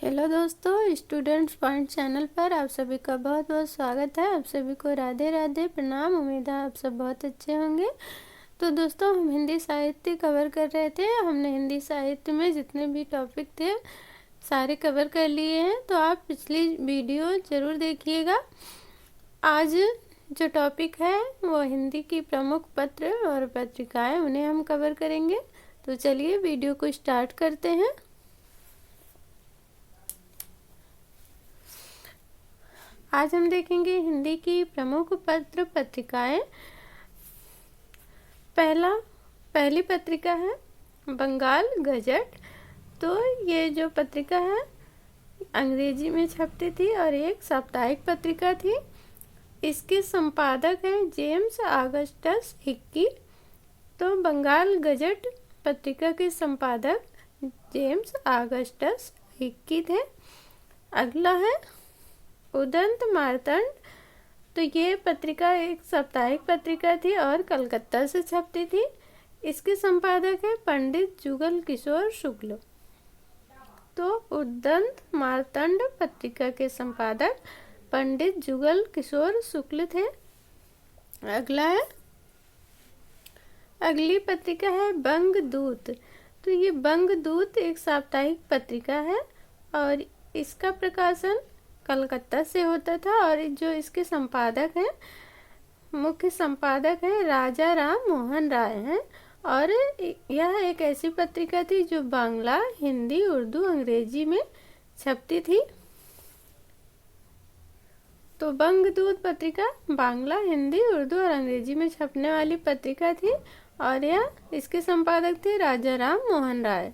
Hello दोस्तों, students point channel पर आप सभी का बहुत बहुत स्वागत है। आप सभी को राधे राधे, प्रणाम। उम्मीद है आप सब बहुत अच्छे होंगे। तो दोस्तों, हम हिंदी साहित्य कवर कर रहे थे। हमने हिंदी साहित्य में जितने भी टॉपिक थे सारे कवर कर लिए हैं, तो आप पिछली वीडियो ज़रूर देखिएगा। आज जो टॉपिक है वो हिंदी की प्रमुख पत्र और पत्रिकाएं, उन्हें हम कवर करेंगे। तो चलिए वीडियो को स्टार्ट करते हैं। आज हम देखेंगे हिंदी की प्रमुख पत्र पत्रिकाएं। पहली पत्रिका है बंगाल गजट। तो ये जो पत्रिका है अंग्रेजी में छपती थी और एक साप्ताहिक पत्रिका थी। इसके संपादक हैं जेम्स ऑगस्टस हिक्की। तो बंगाल गजट पत्रिका के संपादक जेम्स ऑगस्टस हिक्की थे। अगला है उदंत मार्तंड। तो ये पत्रिका एक साप्ताहिक पत्रिका थी और कलकत्ता से छपती थी। इसके संपादक है पंडित जुगल किशोर शुक्ल। तो उदंत मार्तंड पत्रिका के संपादक पंडित जुगल किशोर शुक्ल थे। अगली पत्रिका है बंगदूत। तो ये बंगदूत एक साप्ताहिक पत्रिका है और इसका प्रकाशन कलकत्ता से होता था और जो इसके संपादक हैं, मुख्य संपादक हैं राजा राम मोहन राय हैं। और यह एक ऐसी पत्रिका थी जो बांग्ला, हिंदी, उर्दू, अंग्रेजी में छपती थी। तो बंगदूत पत्रिका बांग्ला, हिंदी, उर्दू और अंग्रेजी में छपने वाली पत्रिका थी और यह इसके संपादक थे राजा राम मोहन राय।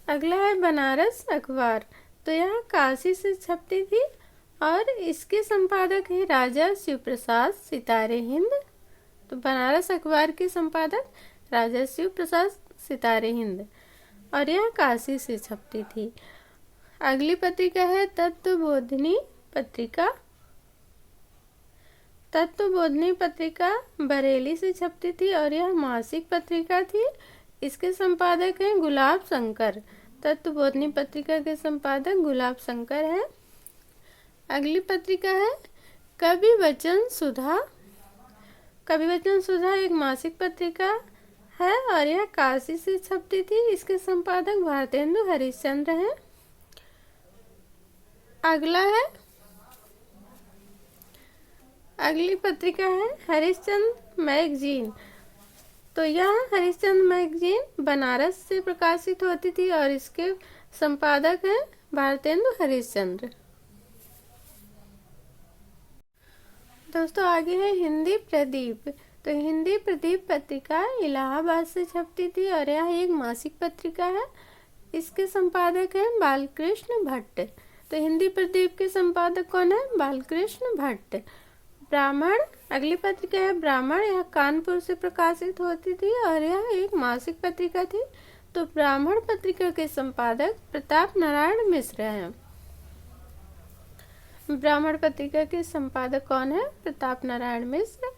अगला है बनारस अखबार। तो यह काशी से छपती थी और इसके संपादक है राजा शिव प्रसाद सितारे हिंद। तो बनारस अखबार के संपादक राजा शिव प्रसाद सितारे हिंद और यह काशी से छपती थी। अगली पत्रिका है तत्वबोधिनी पत्रिका। तत्वबोधिनी पत्रिका बरेली से छपती थी और यह मासिक पत्रिका थी। इसके संपादक हैं गुलाब शंकर। तत्वबोधिनी पत्रिका के संपादक गुलाब शंकर हैं। अगली पत्रिका है कवि वचन सुधा। कवि वचन सुधा एक मासिक पत्रिका है और यह काशी से छपती थी। इसके संपादक भारतेंदु हरिश्चंद्र हैं। अगली पत्रिका है हरिश्चंद्र मैगजीन। तो यह हरिश्चंद्र मैगजीन बनारस से प्रकाशित होती थी और इसके संपादक हैं भारतेंदु हरिश्चंद्र। दोस्तों, आगे है हिंदी प्रदीप। तो हिंदी प्रदीप पत्रिका इलाहाबाद से छपती थी और यह एक मासिक पत्रिका है। इसके संपादक हैं बालकृष्ण भट्ट। तो हिंदी प्रदीप के संपादक कौन है? बालकृष्ण भट्ट। ब्राह्मण, अगली पत्रिका है ब्राह्मण। यह कानपुर से प्रकाशित होती थी और यह एक मासिक पत्रिका थी। तो ब्राह्मण पत्रिका के संपादक प्रताप नारायण मिश्र हैं। ब्राह्मण पत्रिका के संपादक कौन है? प्रताप नारायण मिश्र।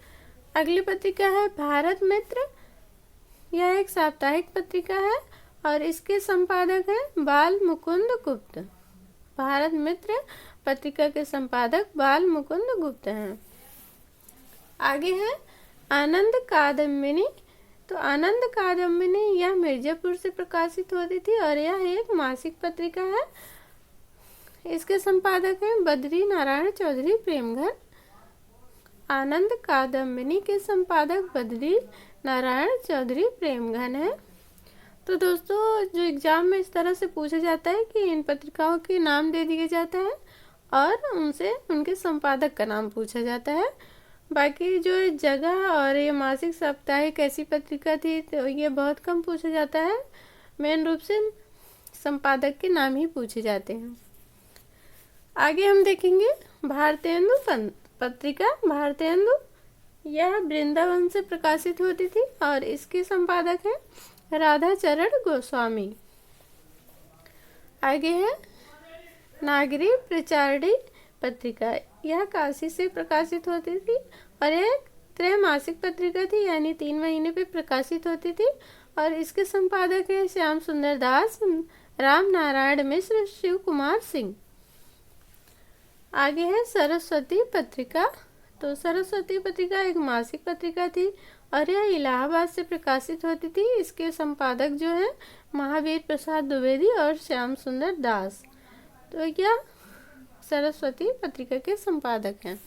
अगली पत्रिका है भारत मित्र। यह एक साप्ताहिक पत्रिका है और इसके संपादक हैं बाल मुकुंद गुप्त। भारत मित्र पत्रिका के संपादक बाल मुकुंद गुप्त हैं। आगे है आनंद कादम्बिनी। तो आनंद कादम्बिनी यह मिर्जापुर से प्रकाशित होती थी और यह एक मासिक पत्रिका है। इसके संपादक हैं बद्री नारायण चौधरी प्रेमघन। आनंद कादम्बिनी के संपादक बद्री नारायण चौधरी प्रेमघन है। तो दोस्तों, जो एग्जाम में इस तरह से पूछा जाता है कि इन पत्रिकाओं के नाम दे दिए जाते हैं और उनसे उनके संपादक का नाम पूछा जाता है। बाकी जो जगह और ये मासिक साप्ताहिक ऐसी पत्रिका थी तो ये बहुत कम पूछा जाता है। मेन रूप से संपादक के नाम ही पूछे जाते हैं। आगे हम देखेंगे भारतेंदु पत्रिका। भारतेंदु यह वृंदावन से प्रकाशित होती थी और इसके संपादक हैं राधा चरण गोस्वामी। आगे है नागरी प्रचारणी पत्रिका। यह काशी से प्रकाशित होती थी और एक त्रैमासिक पत्रिका थी, यानी 3 महीने पे प्रकाशित होती थी, और इसके संपादक है श्याम सुंदर दास, राम नारायण मिश्र, शिव कुमार सिंह। आगे है सरस्वती पत्रिका। तो सरस्वती पत्रिका एक मासिक पत्रिका थी और यह इलाहाबाद से प्रकाशित होती थी। इसके संपादक जो है महावीर प्रसाद द्विवेदी और श्याम सुंदर दास। तो यह सरस्वती पत्रिका के संपादक हैं।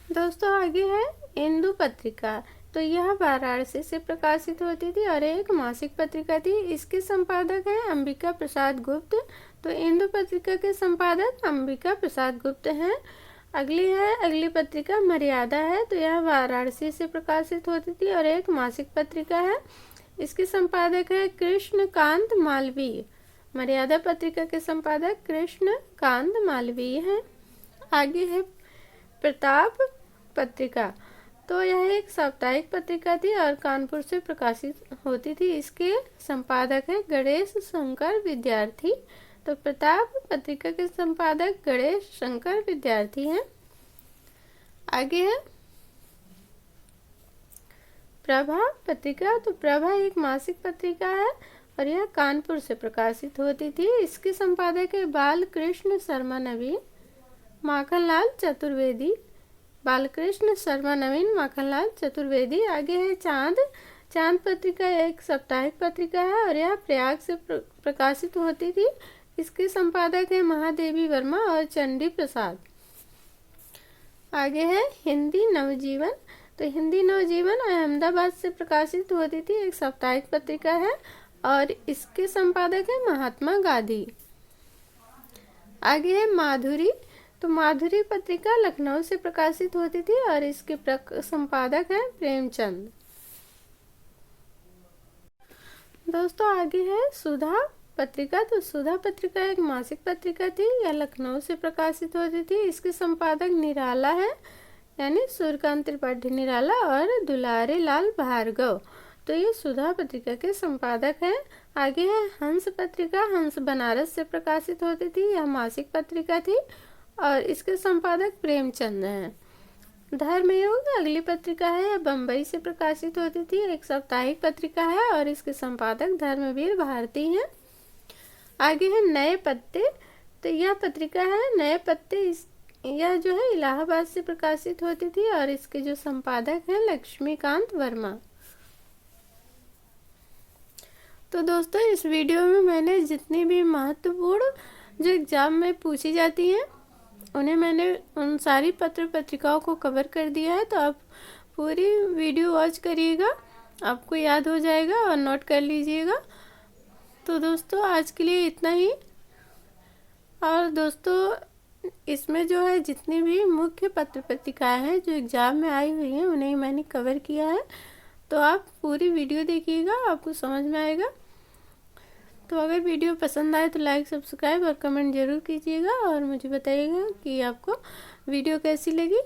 दोस्तों आगे है इंदु पत्रिका। तो यह वाराणसी से प्रकाशित होती थी और एक मासिक पत्रिका थी। इसके संपादक हैं अंबिका प्रसाद गुप्त। तो इंदु पत्रिका के संपादक अंबिका प्रसाद गुप्त हैं। अगली पत्रिका मर्यादा है। तो यह वाराणसी से प्रकाशित होती थी और एक मासिक पत्रिका है। इसके संपादक है कृष्णकांत मालवीय। मर्यादा पत्रिका के संपादक कृष्णकांत मालवीय हैं। आगे है प्रताप पत्रिका। तो यह एक साप्ताहिक पत्रिका थी और कानपुर से प्रकाशित होती थी। इसके संपादक है गणेश शंकर विद्यार्थी। तो प्रताप पत्रिका के संपादक गणेश शंकर विद्यार्थी हैं। आगे है प्रभा पत्रिका। तो प्रभा एक मासिक पत्रिका है और यह कानपुर से प्रकाशित होती थी। इसके संपादक है बालकृष्ण शर्मा नवीन, माखनलाल चतुर्वेदी। बालकृष्ण शर्मा नवीन, माखनलाल चतुर्वेदी। आगे है चांद पत्रिका एक साप्ताहिक पत्रिका है और यह प्रयाग से प्रकाशित होती थी। इसके संपादक है महादेवी वर्मा और चंडी प्रसाद। आगे है हिंदी नवजीवन। तो हिंदी नवजीवन अहमदाबाद से प्रकाशित होती थी, एक साप्ताहिक पत्रिका है और इसके संपादक है महात्मा गांधी। आगे है माधुरी। तो माधुरी पत्रिका लखनऊ से प्रकाशित होती थी और इसके संपादक है प्रेमचंद। दोस्तों आगे है सुधा पत्रिका। तो सुधा पत्रिका एक मासिक पत्रिका थी, यह लखनऊ से प्रकाशित होती थी। इसके संपादक निराला है, यानी सूर्यकांत त्रिपाठी निराला और दुलारे लाल भार्गव। तो ये सुधा पत्रिका के संपादक हैं। आगे है हंस पत्रिका। हंस बनारस से प्रकाशित होती थी, यह मासिक पत्रिका थी और इसके संपादक प्रेमचंद हैं। धर्मयुग अगली पत्रिका है, यह बम्बई से प्रकाशित होती थी, एक साप्ताहिक पत्रिका है और इसके संपादक धर्मवीर भारती हैं। आगे है नए पत्ते। तो यह पत्रिका है नए पत्ते, यह जो है इलाहाबाद से प्रकाशित होती थी और इसके जो संपादक हैं लक्ष्मीकांत वर्मा। तो दोस्तों इस वीडियो में मैंने जितनी भी महत्वपूर्ण जो एग्जाम में पूछी जाती हैं उन्हें मैंने उन सारी पत्र पत्रिकाओं को कवर कर दिया है। तो आप पूरी वीडियो वॉच करिएगा, आपको याद हो जाएगा और नोट कर लीजिएगा। तो दोस्तों आज के लिए इतना ही। और दोस्तों इसमें जो है जितनी भी मुख्य पत्र पत्रिकाएं हैं जो एग्जाम में आई हुई हैं उन्हें मैंने कवर किया है। तो आप पूरी वीडियो देखिएगा, आपको समझ में आएगा। तो अगर वीडियो पसंद आए तो लाइक सब्सक्राइब और कमेंट जरूर कीजिएगा और मुझे बताइएगा कि आपको वीडियो कैसी लगी।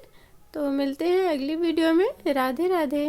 तो मिलते हैं अगली वीडियो में। राधे राधे।